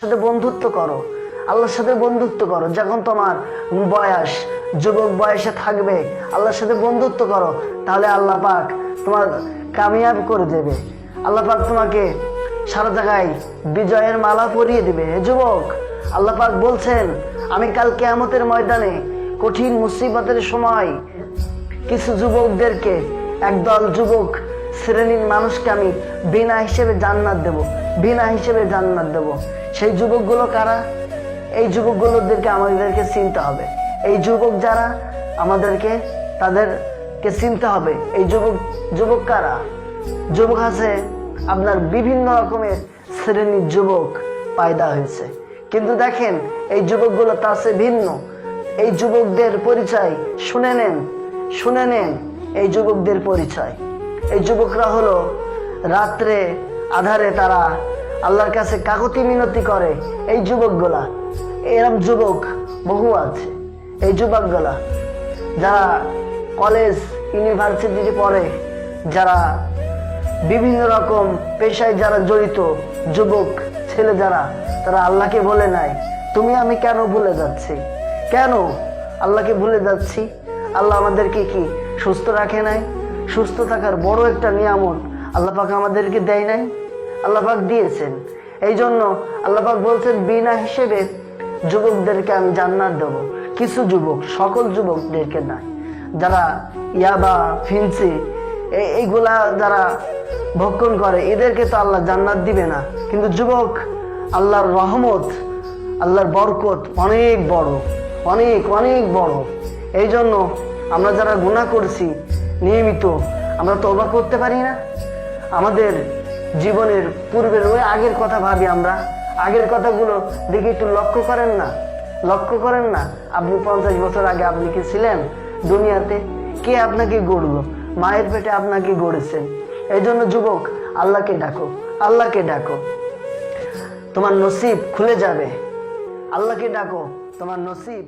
সাথে বন্ধুত্ব করো, আল্লাহর সাথে বন্ধুত্ব করো। যখন তোমার বয়স যুবক বয়সে থাকবে, আল্লাহর সাথে বন্ধুত্ব করো, তাহলে আল্লাহ পাক তোমার কামিয়াব করে দেবে। আল্লাহ পাক তোমাকে সারা জায়গায় বিজয়ের মালা পরিয়ে দেবে। হে যুবক, আল্লাহ পাক বলছেন, আমি কাল কিয়ামতের ময়দানে কঠিন মুসিবতের সময় কিছু যুবকদেরকে, একদল যুবক শ্রেণীর মানুষকে আমি বিনা হিসেবে জান্নাত দেব, বিনা হিসেবে জান্নাত দেব। সেই যুবকগুলো কারা? এই যুবকগুলোদেরকে আমাদেরকে চিনতে হবে। এই যুবক যারা, আমাদেরকে তাদেরকে চিনতে হবে। এই যুবক কারা? যুবক আছে আপনার বিভিন্ন রকমের শ্রেণীর যুবক পায়দা হয়েছে, কিন্তু দেখেন এই যুবকগুলো তার চেয়ে ভিন্ন। এই যুবকদের পরিচয় শুনে নেন, শুনে নেন এই যুবকদের পরিচয়। এই যুবকরা হলো রাত্রে আধারে তারা আল্লাহর কাছে কাকুতি মিনতি করে। এই যুবকগুলা, এরম যুবক বহু আছে। এই যুবকগুলা যারা কলেজ ইউনিভার্সিটিতে পড়ে, যারা বিভিন্ন রকম পেশায় যারা জড়িত যুবক ছেলে যারা, তারা আল্লাহকে বলে নাই, তুমি আমি কেন ভুলে যাচ্ছি, কেন আল্লাহকে ভুলে যাচ্ছি? আল্লাহ আমাদেরকে কি সুস্থ রাখে নাই? সুস্থ থাকার বড় একটা নিয়ামত আল্লাহ পাক আমাদেরকে দেয় নাই? আল্লাহ পাক দিয়েছেন। এই জন্য আল্লাহ পাক বলছেন, বিনা হিসেবে যুবকদেরকে আমি জান্নাত দেবো। কিছু যুবক, সকল যুবকদেরকে নাই। যারা ইয়াবা ফিনসি এইগুলা যারা ভক্ষণ করে, এদেরকে তো আল্লাহ জান্নাত দিবে না। কিন্তু যুবক, আল্লাহর রহমত, আল্লাহর বরকত অনেক বড়, অনেক অনেক বড়। এই জন্য আমরা যারা গুনাহ করছি নিয়মিত, আমরা তওবা করতে পারি না? আমাদের জীবনের পূর্বের ওই আগের কথা ভাবি আমরা, আগের কথাগুলো দেখে একটু লক্ষ্য করেন না, লক্ষ্য করেন না। আপনি 50 বছর আগে আপনি কি ছিলেন দুনিয়াতে? কে আপনাকে গড়লো? মায়ের পেটে আপনাকে গড়েছেন। এই জন্য যুবক, আল্লাহকে ডাকো, আল্লাহকে ডাকো, তোমার নসিব খুলে যাবে। আল্লাহকে ডাকো, তোমার নসিব